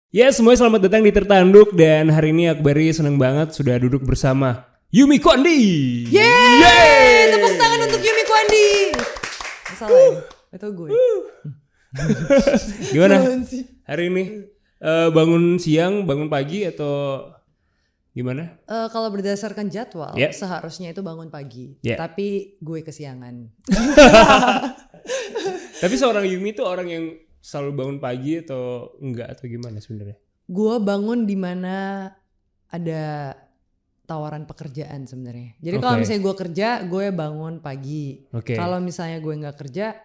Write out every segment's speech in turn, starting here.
Ya, semuanya selamat datang di Tertanduk. Dan hari ini Akbari seneng banget sudah duduk bersama Yumi Kwandi. Yeay! Tepuk tangan untuk Yumi Kwandi. Salah ya? Itu gue. Gimana hari ini? Bangun siang, bangun pagi atau gimana? Kalau berdasarkan jadwal, Yeah. seharusnya itu bangun pagi. Yeah. Tapi gue kesiangan. Tapi seorang Yumi itu orang yang selalu bangun pagi atau enggak atau gimana sebenarnya? Gue bangun di mana ada tawaran pekerjaan sebenarnya. Jadi kalau Okay. misalnya gue kerja, gue bangun pagi. Oke. Kalau misalnya gue nggak kerja,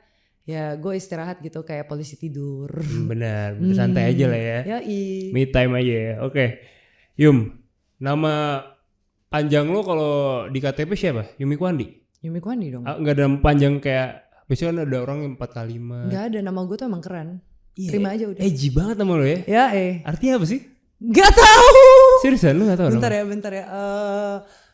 ya gue istirahat gitu kayak polisi tidur. Benar, santai aja lah ya. Yoi. Me time aja ya. Oke. Yum, nama panjang lo kalau di KTP siapa? Yumi Kwandi? Yumi Kwandi dong. Enggak ada panjang kayak biasanya kan ada orang yang 4 kalimat. Nggak ada, nama gue tuh emang keren. Iya, Terima aja udah. Edgy banget nama lo ya. Ya Artinya apa sih? Gak tahu. Seriusan lu gak tahu? Bentar ya.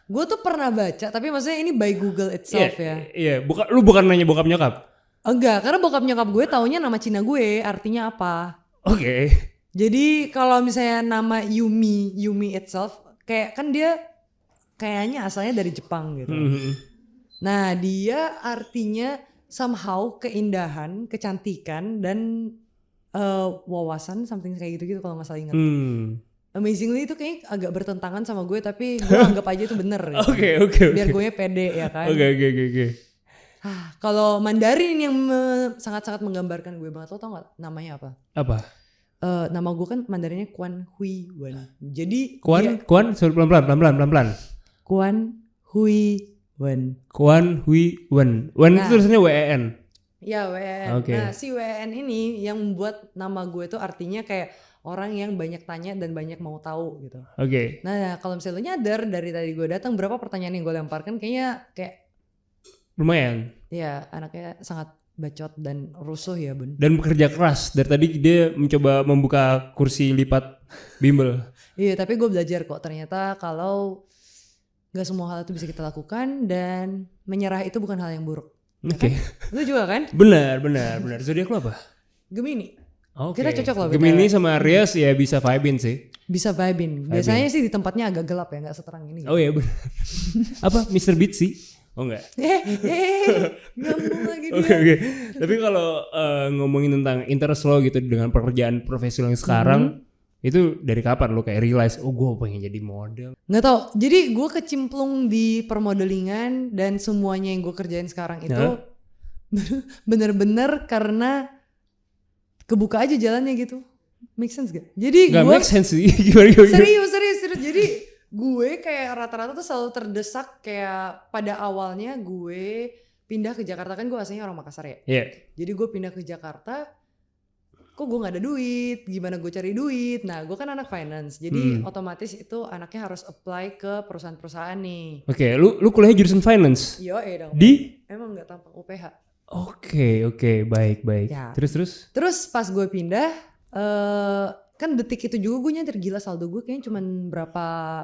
Gue tuh pernah baca, tapi maksudnya ini by Google itself ya. Iya, lu bukan nanya bokap nyokap? Enggak, karena bokap nyokap gue taunya nama Cina gue, artinya apa. Oke. Jadi kalau misalnya nama Yumi itself, kayak kan dia kayaknya asalnya dari Jepang gitu. Nah dia artinya somehow keindahan, kecantikan, dan wawasan, something kayak gitu kalau gak salah ingat. Amazingly itu kayaknya agak bertentangan sama gue, tapi gue anggap aja itu bener gitu. Oke. Biar gue pede ya kan. Oke. Kalau Mandarin yang sangat-sangat menggambarkan gue banget, lo tau gak namanya apa? Apa? Nama gue kan Mandarinnya Quan Hui Wen. Jadi Kuan, pelan-pelan. Quan Hui Wen. Kuan Hui Wen. Wen itu tulisannya W-E-N. Ya WN. Oke. Nah si WN ini yang membuat nama gue tuh artinya kayak orang yang banyak tanya dan banyak mau tahu gitu. Oke. Nah kalau misalnya lo nyadar dari tadi gue datang, berapa pertanyaan yang gue lemparkan kayaknya kayak Lumayan. ya anaknya sangat bacot dan rusuh ya bun. Dan bekerja keras. Dari tadi dia mencoba membuka kursi lipat bimbel. Iya tapi gue belajar kok ternyata kalau gak semua hal itu bisa kita lakukan dan menyerah itu bukan hal yang buruk. Oke. Ya kan? Lu juga kan? Benar. Zodiak lu apa? Gemini. Oke. Kita cocok loh. Gemini sama Aries ya bisa vibin sih. Bisa vibin. Biasanya sih di tempatnya agak gelap ya, gak seterang ini. Oh iya benar. Apa? Mr. Bitsy? Oh enggak. Ngambung lagi dia. Oke. Tapi kalau ngomongin tentang interest lo gitu dengan pekerjaan profesi lo yang sekarang, itu dari kapan lo kayak realize, oh gue pengen jadi model? Nggak tahu. Jadi gue kecimplung di permodelingan dan semuanya yang gue kerjain sekarang itu bener-bener karena kebuka aja jalannya gitu. Make sense gak? Jadi Gak gue make sense sih. Gimana? serius. Jadi gue kayak rata-rata tuh selalu terdesak kayak pada awalnya gue pindah ke Jakarta, kan gue aslinya orang Makassar ya. Iya. Jadi gue pindah ke Jakarta, kok gue gak ada duit, gimana gue cari duit. Nah gue kan anak finance, jadi otomatis itu anaknya harus apply ke perusahaan-perusahaan nih. Oke, lu kuliah jurusan finance? Yo dong. Di? Emang gak tampang UPH. Oke, baik. Ya. Terus? Pas gue pindah, kan detik itu juga gue nyadar gila saldo gue kayaknya cuman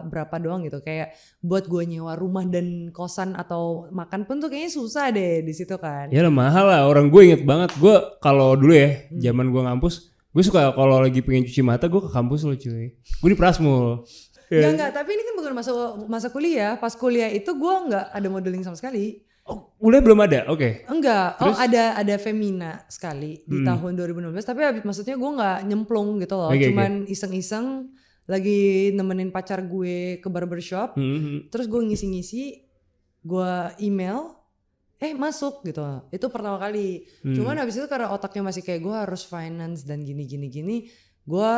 berapa doang gitu. Kayak buat gue nyewa rumah dan kosan atau makan pun tuh kayaknya susah deh di situ kan. Ya lah mahal lah, orang gue inget banget. Gue kalau dulu ya, zaman gue ngampus, gue suka kalau lagi pengen cuci mata, gue ke kampus loh cuy. Gue di Prasmul. Enggak, tapi ini kan bukan masa kuliah. Pas kuliah itu gue nggak ada modeling sama sekali. Oh, kuliah belum ada? Oke. Enggak. Oh ada Femina sekali di tahun 2016. Tapi maksudnya gue nggak nyemplung gitu loh. Cuman iseng-iseng lagi nemenin pacar gue ke barbershop. Terus gue ngisi-ngisi, gue email, masuk gitu. Itu pertama kali. Cuman habis itu karena otaknya masih kayak gue harus finance dan gini. Gue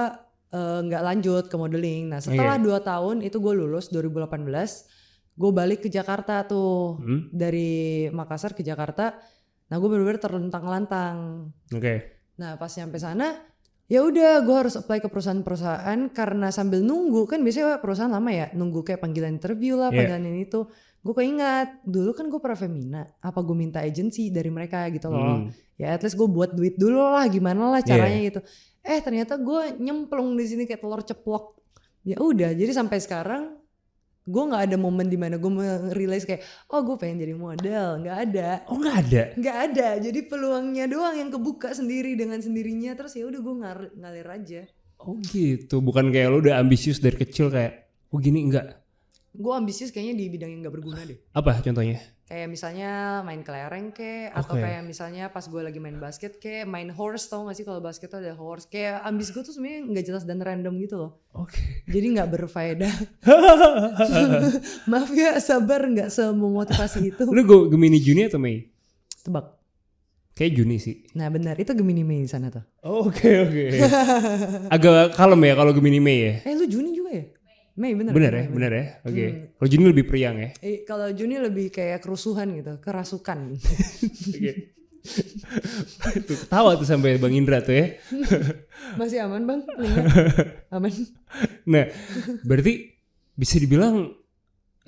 nggak lanjut ke modeling. Nah setelah 2 tahun itu gue lulus 2018. Gue balik ke Jakarta tuh, dari Makassar ke Jakarta. Nah gue bener-bener terlentang-lantang. Oke. Nah pas nyampe sana, ya udah gue harus apply ke perusahaan-perusahaan karena sambil nunggu kan biasanya perusahaan lama ya, nunggu kayak panggilan interview lah, panggilan ini itu. Gue keingat dulu kan gue pernah Femina, apa gue minta agensi dari mereka gitu loh. Ya at least gue buat duit dulu lah, gimana lah caranya gitu. Ternyata gue nyemplung di sini kayak telur ceplok. Ya udah, jadi sampai sekarang gue nggak ada momen dimana gue realize kayak oh gue pengen jadi model, nggak ada. Oh nggak ada. Jadi peluangnya doang yang kebuka sendiri dengan sendirinya, terus ya udah gue ngalir aja. Oh gitu, bukan kayak lu udah ambisius dari kecil kayak, oh gini enggak? Gue ambisius kayaknya di bidang yang gak berguna deh. Apa contohnya? Kayak misalnya main kelereng atau kayak misalnya pas gue lagi main basket main horse, tau gak sih kalau basket tuh ada horse. Kayak ambis gue tuh sebenarnya gak jelas dan random gitu loh. Jadi gak berfaedah. Maaf ya, sabar gak sememotivasi itu. Lu Gemini Juni atau Mei? Tebak. Kayak Juni sih. Nah benar, itu Gemini Mei di sana tuh. Oke. Agak kalem ya kalau Gemini Mei ya? Lu Juni juga ya? Mei bener ya. Oke. Kalau Juni lebih periang ya? Kalau Juni lebih kayak kerusuhan gitu, kerasukan. Oke. Tuh ketawa tuh sampai Bang Indra tuh ya. Masih aman Bang? Aman. Nah, berarti bisa dibilang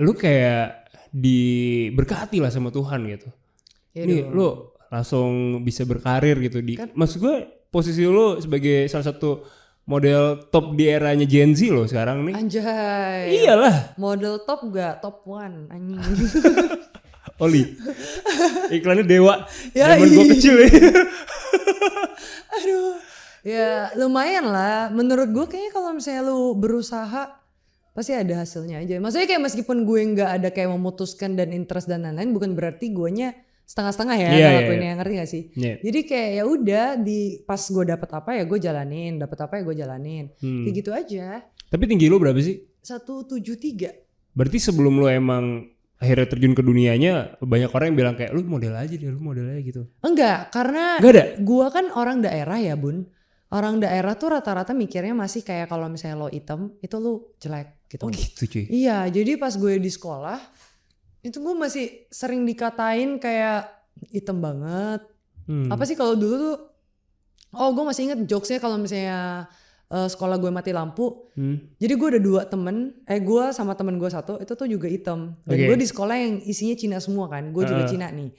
lu kayak diberkati lah sama Tuhan gitu. Ya nih lu langsung bisa berkarir gitu di kan, maksud gue posisi lu sebagai salah satu model top di eranya Gen Z loh sekarang nih. Anjay. Iyalah. Model top gak top one anjing. Oli. Iklannya Dewa. Zaman gue kecil ya. Aduh. Ya lumayan lah. Menurut gue kayaknya kalau misalnya lu berusaha pasti ada hasilnya aja. Maksudnya kayak meskipun gue gak ada kayak memutuskan dan interest dan lain-lain, bukan berarti guenya setengah-setengah ya ngelakuinnya, ngerti gak sih? Jadi kayak ya udah di pas gue dapet apa ya gue jalanin, dapet apa ya gue jalanin, kayak gitu aja. Tapi tinggi lu berapa sih? 173. Berarti sebelum lu emang akhirnya terjun ke dunianya, banyak orang yang bilang kayak lu model aja gitu. Enggak, karena gue kan orang daerah ya Bun. Orang daerah tuh rata-rata mikirnya masih kayak kalau misalnya lo hitam itu lu jelek gitu. Oh gitu cuy. Iya, jadi pas gue di sekolah itu gue masih sering dikatain kayak hitam banget. Apa sih kalau dulu tuh, gue masih inget jokesnya kalau misalnya sekolah gue mati lampu. Jadi gue ada 2 temen, gue sama temen gue satu itu tuh juga hitam. Dan gue di sekolah yang isinya Cina semua kan, gue juga Cina nih.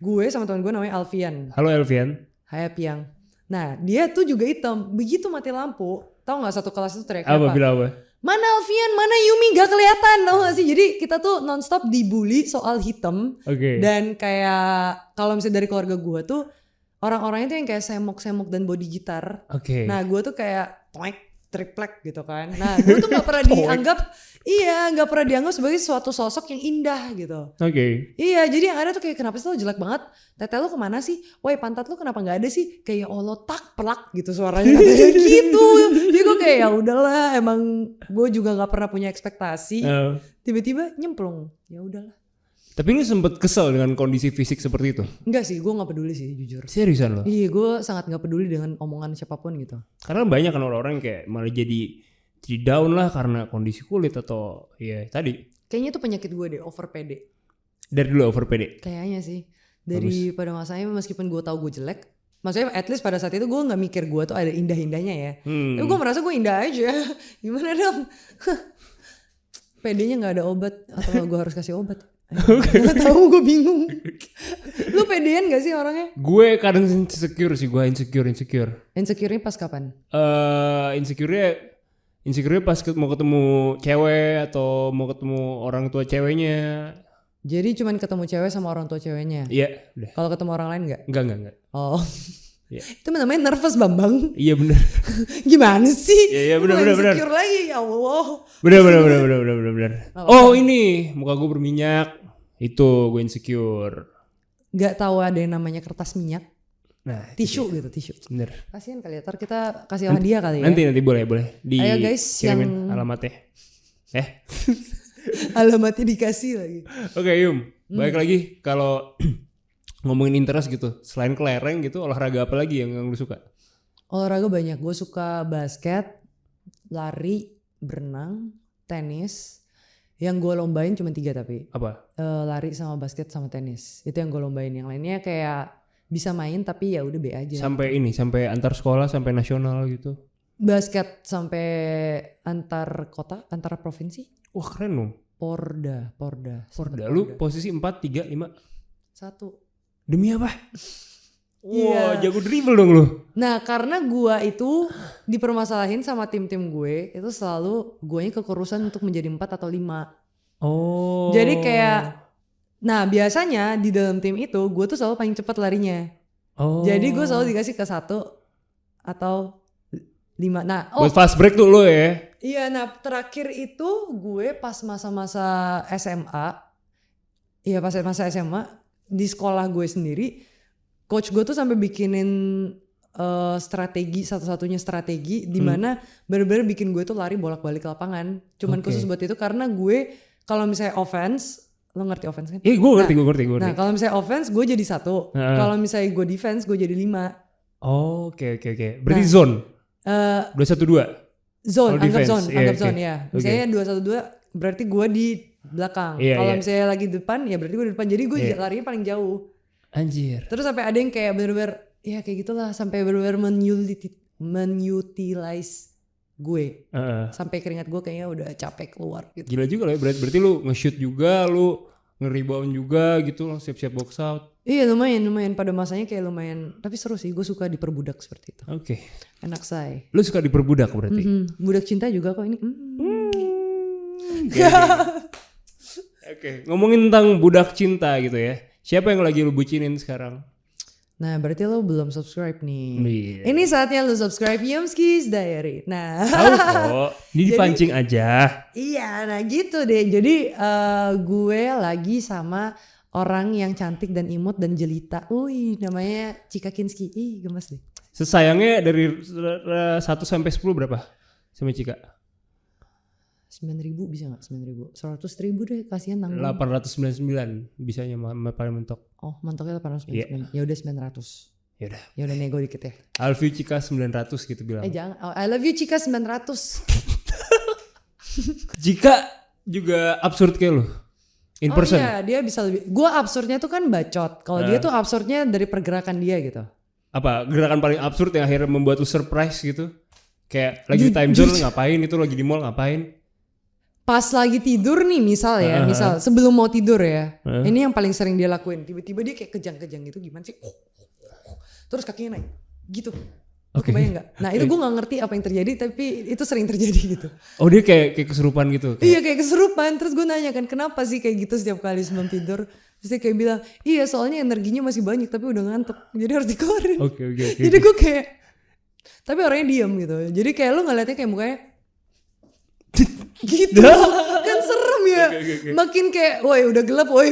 Gue sama temen gue namanya Alfian. Halo Alfian. Hai Piang. Nah dia tuh juga hitam, begitu mati lampu, tau gak satu kelas itu teriak apa? Bilang apa? Mana Alfian, mana Yumi, gak kelihatan, tau gak sih? Jadi kita tuh nonstop dibully soal hitam. Dan kayak kalau misalnya dari keluarga gue tuh orang-orangnya tuh yang kayak semok-semok dan body gitar. Nah gue tuh kayak triplek gitu kan. Nah gue tuh gak pernah dianggap sebagai suatu sosok yang indah gitu. Iya, jadi yang ada tuh kayak kenapa sih lo jelek banget? Tete lo kemana sih? Woi pantat lo kenapa gak ada sih? Kayak Allah tak pelak gitu suaranya gitu. Jadi gue kayak ya udahlah, emang gue juga gak pernah punya ekspektasi. Tiba-tiba nyemplung. Ya udahlah. Tapi lu sempet kesel dengan kondisi fisik seperti itu? Enggak sih, gue gak peduli sih jujur. Seriusan lo? Iya, gue sangat gak peduli dengan omongan siapapun gitu. Karena banyak kan orang-orang kayak malah jadi down lah karena kondisi kulit atau ya tadi. Kayaknya itu penyakit gue deh, over pede. Dari dulu over pede? Kayaknya sih. Pada masanya meskipun gue tahu gue jelek, maksudnya at least pada saat itu gue gak mikir gue tuh ada indah-indahnya ya. Tapi gue merasa gue indah aja. Gimana dong? Pedenya gak ada obat atau gue harus kasih obat? Gak tau, gue bingung. Lu pedean gak sih orangnya? Gue kadang insecure sih, gue insecure. Insecure-nya pas kapan? Insecure pas mau ketemu cewek atau mau ketemu orang tua ceweknya. Jadi cuman ketemu cewek sama orang tua ceweknya? Iya, udah. Kalau ketemu orang lain gak? Enggak. Oh. Yeah. Itu namanya nervous Bambang. Iya benar. Gimana sih? Iya benar. Insecure lagi, ya Allah. Benar. Oh ini muka gue berminyak, itu gue insecure. Gak tahu ada yang namanya kertas minyak. Nah, tisu gitu, tisu. Bener. Kasian kali ya, ntar kita kasih hadiah kali ya. Nanti boleh. Ayo guys, kirimin alamatnya. Alamatnya dikasih lagi. Oke, Yum. Balik lagi kalau ngomongin interest gitu, selain kelereng gitu, olahraga apa lagi yang lu suka? Olahraga banyak, gue suka basket, lari, berenang, tenis. Yang gue lombain cuma 3 tapi. Apa? Lari sama basket sama tenis. Itu yang gue lombain. Yang lainnya kayak bisa main tapi ya udah B aja. Sampai antar sekolah, sampai nasional gitu? Basket sampai antar kota, antar provinsi. Wah keren dong. Porda. Lu posisi 4, 3, 5? 1. Demi apa? Wah, jago dribble dong lu. Nah, karena gua itu dipermasalahin sama tim-tim gue, itu selalu guanya kekurusan untuk menjadi 4 atau 5. Oh. Jadi kayak, nah biasanya di dalam tim itu gue tuh selalu paling cepat larinya. Oh. Jadi gue selalu dikasih ke 1 atau 5. Nah, buat fast break tuh lo ya. Iya, nah terakhir itu gue pas masa-masa SMA. Iya, pas masa SMA di sekolah gue sendiri, coach gue tuh sampai bikinin strategi, satu-satunya strategi di mana bener-bener bikin gue tuh lari bolak-balik lapangan. Cuman khusus buat itu karena gue kalau misalnya offense, lo ngerti offense kan? Gue ngerti. Nah, kalau misalnya offense gue jadi 1. Kalau misalnya gue defense gue jadi 5. Oh, oke. Berarti zone. 2-1-2. Zone, anggap zone ya. Okay. Misalnya 2-1-2 berarti gue di belakang. Kalau misalnya lagi depan ya berarti gue di depan. Jadi gue larinya paling jauh. Anjir. Terus sampai ada yang kayak bener-bener ya kayak gitulah, sampai bener-bener menutilize gue. Sampai keringat gue kayaknya udah capek keluar gitu. Gila juga lah ya, berarti lu nge-shoot juga, lu nge-rebound juga gitu, siap-siap box out. Iya lumayan pada masanya kayak lumayan, tapi seru sih, gue suka diperbudak seperti itu. Oke. Enak say. Lu suka diperbudak berarti? Budak cinta juga kok ini. Oke, ngomongin tentang budak cinta gitu ya. Siapa yang lagi lu bucinin sekarang? Nah berarti lo belum subscribe nih. Yeah. Ini saatnya lo subscribe Yomski's Diary. Nah, tahu kok, ini dipancing aja. Iya, nah gitu deh. Jadi gue lagi sama orang yang cantik dan imut dan jelita. Namanya Cika Kinski. Gemes deh. Sesayangnya dari 1 sampai 10 berapa sama Cika? 9.000 bisa gak? 9.000? 100.000 deh, kasihan tanggung. 899 bisanya paling mentok. Oh, mentoknya 899. Ya udah 900. Ya udah nego dikit ya. I love you Cika 900 gitu bilang. Jangan. I love you Cika 900. Cika juga absurd kayak lu. In person. Iya, dia bisa lebih. Gua absurdnya tuh kan bacot. Kalau dia tuh absurdnya dari pergerakan dia gitu. Apa gerakan paling absurd yang akhirnya membuat lu surprise gitu? Kayak lagi di time zone ngapain itu, lagi di mall ngapain? Pas lagi tidur nih misal sebelum mau tidur ya. Ini yang paling sering dia lakuin. Tiba-tiba dia kayak kejang-kejang gitu, gimana sih? Terus kakinya naik gitu. Kebayang gak? Nah itu gue gak ngerti apa yang terjadi, tapi itu sering terjadi gitu. Oh dia kayak kesurupan gitu? Iya kayak kesurupan. Terus gue nanya kan kenapa sih kayak gitu setiap kali sebelum tidur. Terus dia kayak bilang, iya soalnya energinya masih banyak tapi udah ngantuk. Jadi harus dikeluarin. Oke. Jadi gue kayak, tapi orangnya diem gitu. Jadi kayak lu ngeliatnya kayak mukanya gitu. Kan serem ya. Okay. Makin kayak woi udah gelap, woi.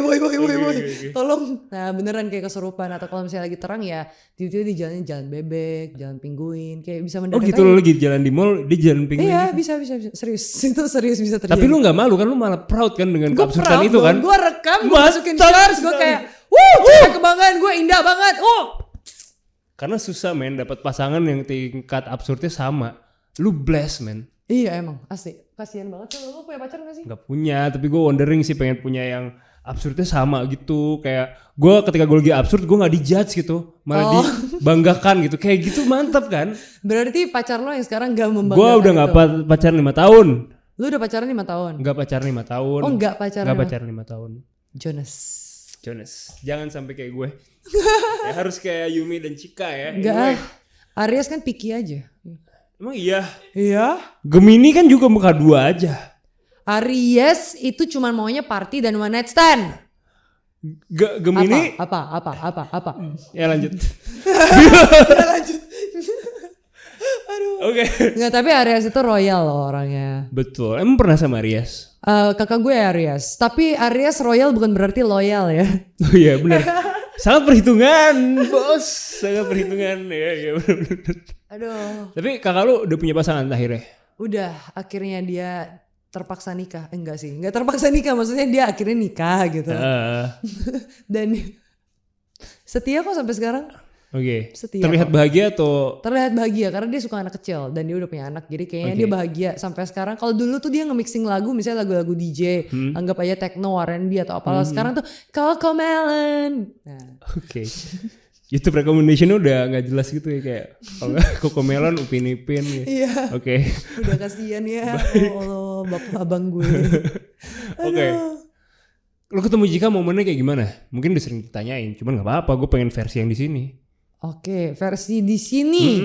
Tolong. Nah beneran kayak kesurupan. Atau kalau misalnya lagi terang ya tiba-tiba di jalan bebek, jalan pingguin, kayak bisa mendadak. Oh gitu lo lagi jalan di mall, dia jalan pingguin. Iya gitu? bisa. Serius. Itu serius bisa terjadi. Tapi lu gak malu kan, lu malah proud kan dengan keabsurdan itu kan? Gue rekam, gue masukin shorts, gue kayak kebanggaan gue, indah banget. Karena susah men dapat pasangan yang tingkat absurdnya sama. Lu blessed men. Iya emang asli. Kasian banget sih. Lu punya pacar gak sih? Gak punya, tapi gue wondering sih pengen punya yang absurdnya sama gitu. Kayak gue ketika gue lagi absurd gue gak dijudge gitu, malah dibanggakan gitu. Kayak gitu mantap kan. Berarti pacar lo yang sekarang gak membanggakan. Gue udah gak pacaran 5 tahun. Lu udah pacaran 5 tahun? Gak pacaran 5 tahun. Oh gak pacaran? Gak pacaran 5 tahun. Jonas, jangan sampai kayak gue. Ya harus kayak Yumi dan Cika ya. Enggak, Aries kan picky aja. Emang iya? Iya. Gemini kan juga muka 2 aja. Aries itu cuma maunya party dan one night stand. Gemini apa? Ya lanjut. Aduh. Oke. Nggak, tapi Aries itu royal loh orangnya. Betul. Emang pernah sama Aries? Kakak gue Aries. Tapi Aries royal bukan berarti loyal ya. Oh iya benar. Sangat perhitungan, bos. Sangat perhitungan. Ya benar. Aduh. Tapi kakak lu udah punya pasangan akhirnya? Udah, akhirnya dia terpaksa nikah. Enggak sih, enggak terpaksa nikah. Maksudnya dia akhirnya nikah gitu. Dan setia kok sampai sekarang. Oke. Terlihat bahagia atau? Terlihat bahagia karena dia suka anak kecil dan dia udah punya anak. Jadi kayaknya dia bahagia sampai sekarang. Kalau dulu tuh dia nge-mixing lagu, misalnya lagu-lagu DJ, anggap aja techno, R&B atau apalah. Sekarang tuh Cocomelon. Nah. Oke. YouTube recommendation udah nggak jelas gitu ya, kayak Cocomelon, Upin Ipin ya. Iya. Oke. Udah kasihan ya. Oh, bapak abang gue. Oke. Lo ketemu Jika momennya kayak gimana? Mungkin udah sering ditanyain, cuman nggak apa-apa. Gue pengen versi yang di sini. Oke, versi di sini.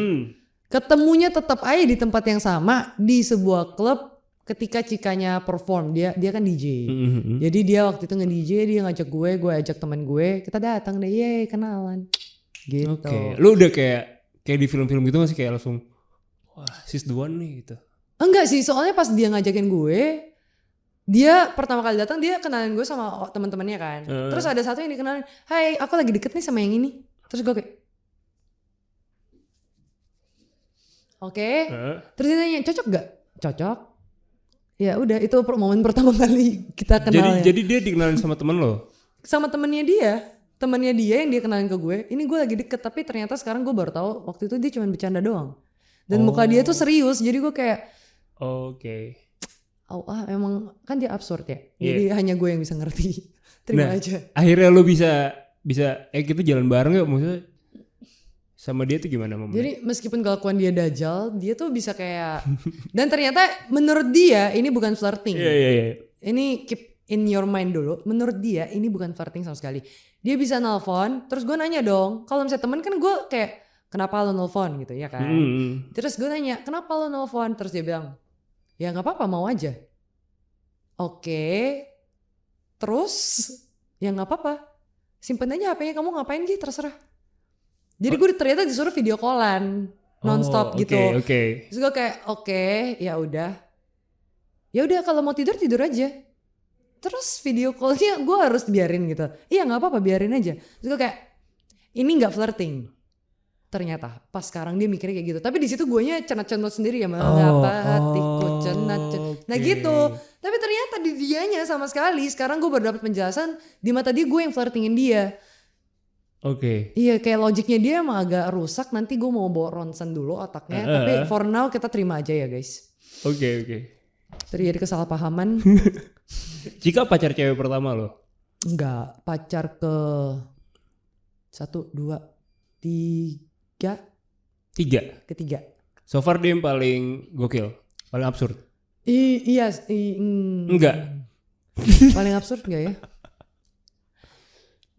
Ketemunya tetap aja di tempat yang sama, di sebuah klub. Ketika Cikanya perform, dia kan DJ. Jadi dia waktu itu nge-DJ, dia ngajak gue ajak teman gue, kita datang deh, kenalan. Gitu. Oke. Lu udah kayak di film-film gitu masih kayak langsung wah she's the one nih gitu. Enggak sih, soalnya pas dia ngajakin gue, dia pertama kali datang dia kenalin gue sama teman-temannya kan. Terus ada satu yang dikenalin, hai aku lagi deket nih sama yang ini. Terus gue kayak, oke. Terus dia nanya cocok gak? Cocok. Ya udah itu momen pertama kali kita kenal. Jadi dia dikenalin sama temen lo? Sama temennya dia yang dia kenalin ke gue. Ini gue lagi deket tapi ternyata sekarang gue baru tahu waktu itu dia cuma bercanda doang. Dan muka dia tuh serius, jadi gue kayak, oke. Oh emang kan dia absurd ya. Jadi hanya gue yang bisa ngerti. Terima aja. Akhirnya lo bisa kita jalan bareng yuk, maksudnya sama dia tuh gimana momennya? Jadi meskipun kelakuan dia dajal, dia tuh bisa kayak dan ternyata menurut dia ini bukan flirting. Ini keep in your mind dulu. Menurut dia ini bukan flirting sama sekali. Dia bisa nelpon, terus gue nanya dong. Kalau misalnya temen kan gue kayak kenapa lo nelpon gitu ya kan. Terus gue nanya kenapa lo nelpon, terus dia bilang ya gak apa-apa mau aja. Oke. Terus ya gak apa-apa. Simpen aja HP-nya, kamu ngapain gitu terserah. Jadi gue ternyata disuruh video callan nonstop gitu. Terus gue kayak oke, ya udah kalau mau tidur aja. Terus video callnya gue harus biarin gitu. Iya nggak apa-apa biarin aja. Terus gue kayak ini nggak flirting. Ternyata pas sekarang dia mikirnya kayak gitu. Tapi di situ guenya cenat-cenat sendiri ya, mengapa hatiku cenat. Nah gitu. Tapi ternyata di dianya sama sekali. Sekarang gue baru dapat penjelasan di mata dia gue yang flirtingin dia. Iya kayak logiknya dia emang agak rusak. Nanti gue mau bawa ronsen dulu otaknya. Tapi for now kita terima aja ya guys. Oke. Terjadi kesalahpahaman. Cika pacar cewek pertama lo? Enggak, pacar ke 1, 2, 3. Ketiga. So far dia yang paling gokil, paling absurd. Iya. Enggak. Paling absurd enggak ya?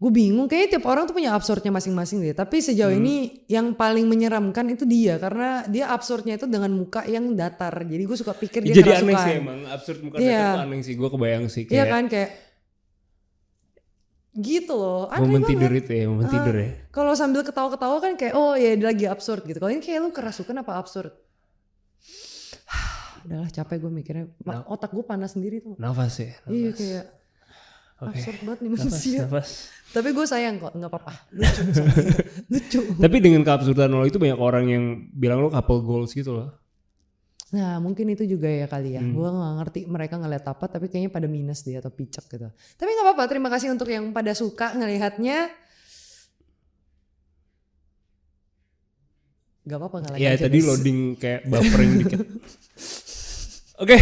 Gue bingung, kayaknya tiap orang tuh punya absurdnya masing-masing deh. Tapi sejauh ini yang paling menyeramkan itu dia. Karena dia absurdnya itu dengan muka yang datar. Jadi gue suka pikir dia kerasukan. Jadi aneh sih emang, absurd muka datar tuh aneh sih. Gue kebayang sih kayak. Iya kan kayak gitu loh, aneh momen banget. Tidur itu ya, momen tidur ya. Kalau sambil ketawa-ketawa kan kayak oh ya dia lagi absurd gitu. Kalau ini kayak lu kerasukan apa absurd? Udahlah capek gue mikirnya. Otak gue panas sendiri tuh. Nafas ya. Iya kayak absurd banget nih manusia. Nafas. Tapi gue sayang kok, nggak apa-apa. Lucu. Tapi dengan keabsurdan lo itu banyak orang yang bilang lo couple goals gitu loh. Nah mungkin itu juga ya kali ya. Gue gak ngerti mereka ngeliat apa, tapi kayaknya pada minus dia atau picek gitu. Tapi gak apa-apa, terima kasih untuk yang pada suka ngelihatnya. Gak apa-apa ngelihat ya aja. Ya tadi guys. Loading kayak buffering dikit. Oke.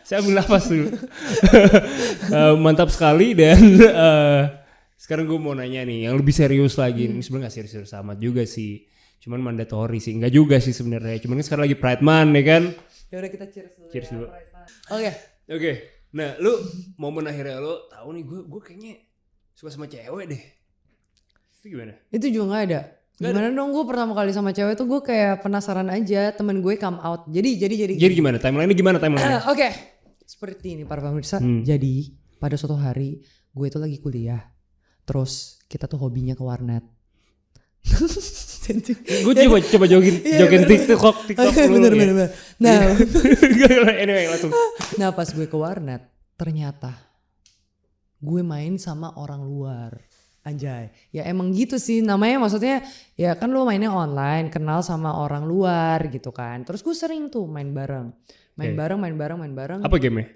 Saya ambil nafas dulu. Mantap sekali dan sekarang gue mau nanya nih yang lebih serius lagi. Ini sebenarnya gak serius amat juga sih. Cuman mandatory sih. Enggak juga sih sebenarnya. Cuman kan sekarang lagi Pride Month ya kan. Ya udah kita cheers dulu. Cheers dulu. Oke. Nah lu momen akhirnya lu tahu nih gue kayaknya suka sama cewek deh. Itu gimana? Itu juga gak ada. Gimana dong, gue pertama kali sama cewek tuh gue kayak penasaran aja. Temen gue come out. Jadi gimana? Timeline-nya gimana timeline-nya? Oke. Seperti ini para pemirsa. Jadi pada suatu hari gue itu lagi kuliah. Terus kita tuh hobinya ke warnet. Gue coba jogging TikTok bener. Nah, anyway langsung. Nah pas gue ke warnet ternyata gue main sama orang luar. Anjay, ya emang gitu sih namanya, maksudnya ya kan lo mainnya online, kenal sama orang luar gitu kan. Terus gue sering tuh main bareng. Main bareng. Apa game-nya?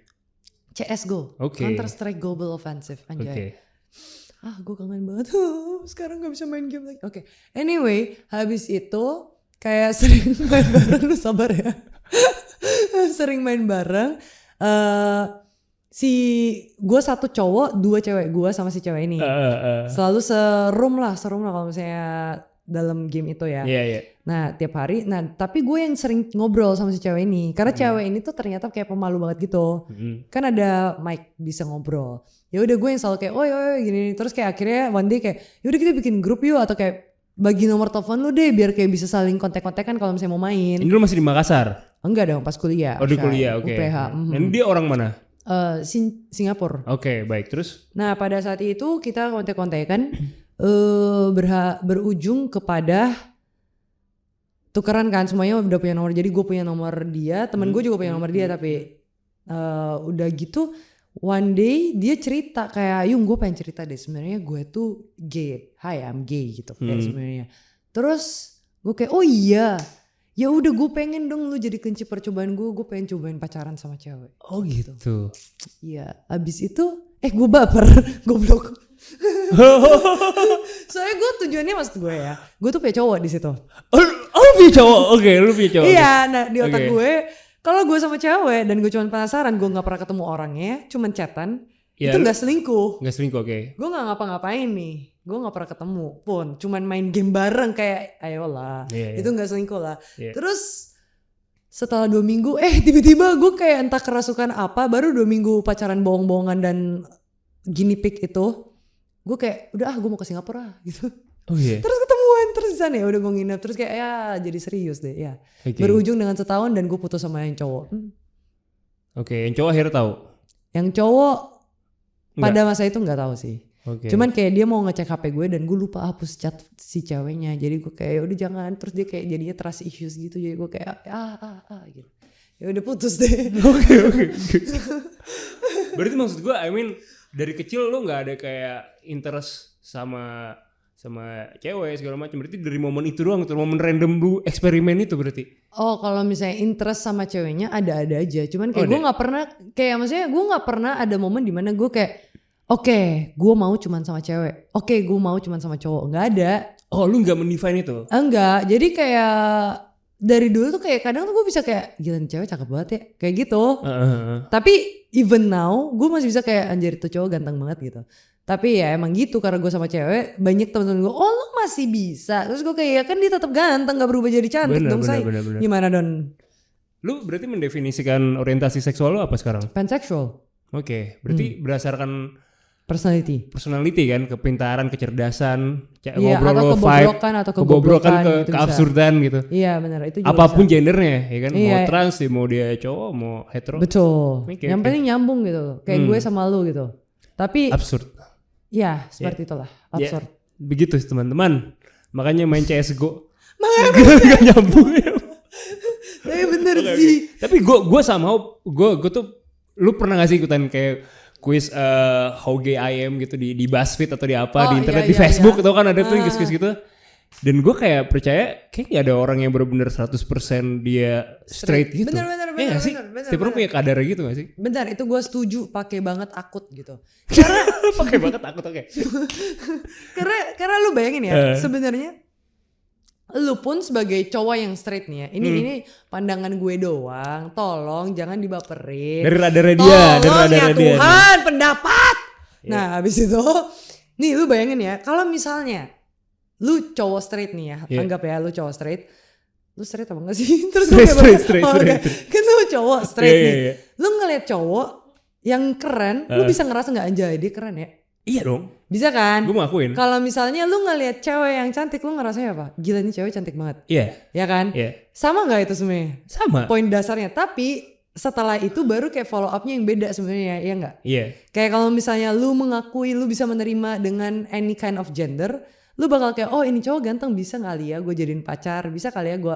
CSGO, Counter Strike Global Offensive, anjay. Gue kangen banget. Sekarang gak bisa main game lagi. Oke. Anyway, habis itu kayak sering main bareng. Lu sabar ya. Sering main bareng. Gue satu cowok, 2 cewek. Gue sama si cewek ini. Selalu serum lah kalau misalnya dalam game itu ya. Nah tiap hari. Nah tapi gue yang sering ngobrol sama si cewek ini. Karena cewek ini tuh ternyata kayak pemalu banget gitu. Kan ada mic bisa ngobrol. Ya udah gue yang selalu kayak oh gini. Terus kayak akhirnya one day kayak yaudah kita bikin grup yuk. Atau kayak bagi nomor telepon lu deh biar kayak bisa saling kontak-kontakan kalau misalnya mau main. Ini lu masih di Makassar? Enggak dong, pas kuliah. Oh di kuliah, oke. UPH. Dan dia orang mana? Singapura. Oke, baik. Terus? Nah pada saat itu kita kontak-kontakan berujung kepada tukeran kan, semuanya udah punya nomor. Jadi gue punya nomor dia, temen gue juga punya nomor dia. Tapi udah gitu one day dia cerita kayak, Yung gue pengen cerita deh, sebenarnya gue tuh gay. Hi, I'm gay gitu kayak sebenarnya. Terus gue kayak, oh iya, ya udah gue pengen dong lu jadi kunci percobaan gue pengen cobain pacaran sama cewek. Oh gitu. Iya, abis itu gue baper, goblok. Soalnya gue tujuannya maksud gue ya, gue tuh punya cowok di situ. Oh lu punya cowok, oke, lu punya cowok. Iya, nah di otak gue, kalau gue sama cewek dan gue cuma penasaran, gue nggak pernah ketemu orangnya, cuma chatan, itu nggak selingkuh. Nggak selingkuh, oke. Gue nggak ngapa-ngapain nih, gue nggak pernah ketemu pun, cuman main game bareng kayak, ayolah, itu nggak selingkuh lah. Terus setelah 2 minggu, tiba-tiba gue kayak entah kerasukan apa, baru 2 minggu pacaran bohong-bohongan dan guinea pig itu, gue kayak udah gue mau ke Singapura gitu. Oh iya. Terus ketemuan terus di sana ya udah gue nginep terus kayak ya jadi serius deh ya. Berujung dengan setahun dan gue putus sama yang cowok. Oke, yang cowok akhirnya tahu. Yang cowok pada masa itu nggak tahu sih. Cuman kayak dia mau ngecek HP gue dan gue lupa hapus chat si ceweknya. Jadi gue kayak udah jangan, terus dia kayak jadinya trust issues gitu. Jadi gue kayak gitu. Ya udah putus deh. Oke. Berarti maksud gue, I mean dari kecil lo nggak ada kayak interest sama cewek segala macam. Berarti dari momen itu doang, tuh momen random lu eksperimen itu berarti. Oh, kalau misalnya interest sama ceweknya ada aja. Cuman kayak gue nggak pernah kayak maksudnya gue nggak pernah ada momen dimana gue kayak oke, gue mau cuman sama cewek. Oke, gue mau cuman sama cowok. Nggak ada. Oh, lu nggak mendefine itu? Enggak. Jadi kayak dari dulu tuh kayak kadang tuh gue bisa kayak gila nih cewek cakep banget ya. Kayak gitu. Tapi even now gue masih bisa kayak anjir tuh cowok ganteng banget gitu. Tapi ya emang gitu karena gue sama cewek banyak temen-temen gue, oh lu masih bisa. Terus gue kayak ya kan dia tetap ganteng gak berubah jadi cantik dong say. Bener. Gimana Don? Lu berarti mendefinisikan orientasi seksual lu apa sekarang? Pansexual. Oke, berarti berdasarkan personality kan, kepintaran, kecerdasan, ngobrol atau kebobrokan atau kebobrokan gitu keabsurdan gitu. Iya benar itu juga apapun bisa. gendernya ya kan, mau trans mau dia cowok mau hetero. Betul. Yang penting nyambung gitu, kayak gue sama lu gitu. Tapi absurd. Ya seperti itulah absurd. Begitu teman-teman, makanya main CSGO. Gak nyambung. Tapi bener sih. Tapi gue sama gue tuh, lu pernah gak sih ikutan kayak quiz how gay I am gitu di BuzzFeed atau di apa di internet di Facebook atau kan ada tuh quiz gitu. Dan gue kayak percaya kayak gak ada orang yang benar-benar 100% dia straight gitu. Bener. Setiap orang punya kadarnya gitu gak sih? Bentar, itu gue setuju pakai banget akut gitu. Pakai banget akut, oke. Karena lu bayangin ya, sebenarnya lu pun sebagai cowok yang straight nih ya. Ini pandangan gue doang. Tolong jangan dibaperin. Dari radarnya dia, tolong ya Tuhan, pendapat. Nah, habis itu nih lu bayangin ya, kalau misalnya lu cowok straight nih ya, anggap ya lu cowok straight. Lu straight apa enggak sih? Terus straight. Kan lu cowok straight nih. Lu ngeliat cowok yang keren, lu bisa ngerasa gak anjay dia keren ya? Iya dong. Bisa kan? Gue mau akuin. Kalau misalnya lu ngeliat cewek yang cantik, lu ngerasanya apa? Gila nih cewek cantik banget. Iya. Ya kan? Iya. Sama gak itu sebenarnya? Sama. Poin dasarnya. Tapi setelah itu baru kayak follow upnya yang beda sebenarnya, ya enggak? Iya. Kayak kalau misalnya lu mengakui lu bisa menerima dengan any kind of gender, lu bakal kayak oh ini cowok ganteng bisa kali ya gue jadiin pacar, bisa kali ya gue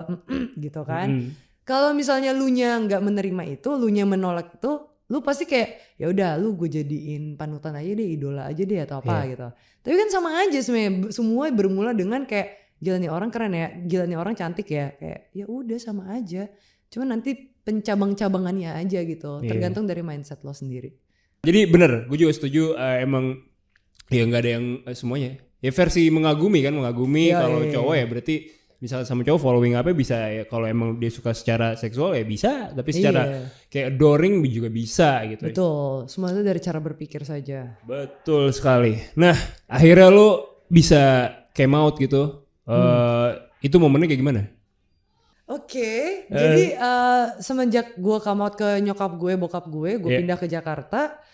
gitu kan. Kalau misalnya lu nya nggak menerima itu, lu nya menolak itu, lu pasti kayak ya udah lu gue jadiin panutan aja deh, idola aja deh atau apa gitu. Tapi kan sama aja sebenarnya, semua bermula dengan kayak gila nih orang keren ya, gila nih orang cantik ya, kayak ya udah sama aja. Cuman nanti pencabang-cabangannya aja gitu, tergantung dari mindset lo sendiri. Jadi bener, gue juga setuju emang ya nggak ada yang semuanya. Ya versi mengagumi kalau cowok ya berarti misalnya sama cowok following apa bisa ya, kalau emang dia suka secara seksual ya bisa, tapi secara kayak adoring juga bisa gitu. Betul, semua itu dari cara berpikir saja. Betul sekali. Nah akhirnya lo bisa came out gitu, itu momennya kayak gimana? Oke, jadi semenjak gue come out ke nyokap gue, bokap gue pindah ke Jakarta.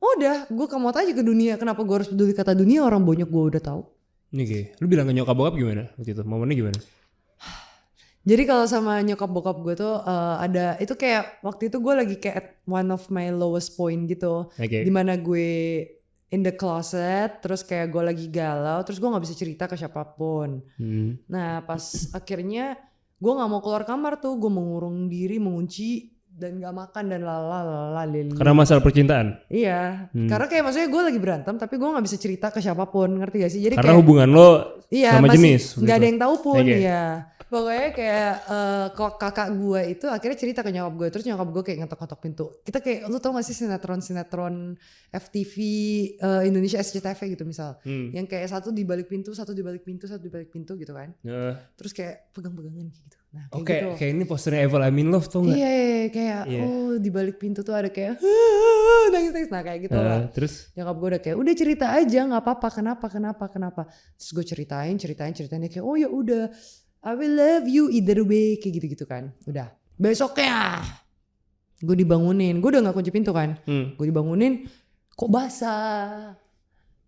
Udah, gue come out aja ke dunia. Kenapa gue harus peduli kata dunia? Orang banyak gue udah tahu. Oke, lu bilang ke nyokap bokap gimana waktu itu? Momennya gimana? Jadi kalau sama nyokap bokap gue tuh ada itu kayak waktu itu gue lagi kayak at one of my lowest point gitu. Dimana gue in the closet, terus kayak gue lagi galau, terus gue nggak bisa cerita ke siapapun. Nah pas akhirnya gue nggak mau keluar kamar tuh, gue mengurung diri, mengunci dan nggak makan dan lalala. Karena masalah percintaan. Iya, karena kayak maksudnya gue lagi berantem tapi gue nggak bisa cerita ke siapapun, ngerti gak sih? Jadi karena kayak, hubungan lo iya, sama masih jenis. Nggak ada yang tahu pun, Okay. ya. Pokoknya kayak kakak gue itu akhirnya cerita ke nyokap gue, terus nyokap gue kayak ngetok-ngetok pintu. Kita kayak, lu tau gak sih sinetron FTV Indonesia SCTV gitu misal, yang kayak satu di balik pintu, satu di balik pintu, satu di balik pintu gitu kan. Terus kayak pegang-pegangan gitu. Nah, kayak Oke, gitu. kayak ini posternya Eva I'm in Love tau gak? Iya, kayak oh di balik pintu tuh ada kayak nangis-nangis. Nah kayak gitu lah. Terus? Nyokap gue udah kayak udah cerita aja, nggak apa-apa. Kenapa? Terus gue ceritain dia kayak oh ya udah, I will love you either way, kayak gitu-gitu kan. Udah. Besoknya gue dibangunin, gue udah nggak kunci pintu kan. Gue dibangunin, kok basah.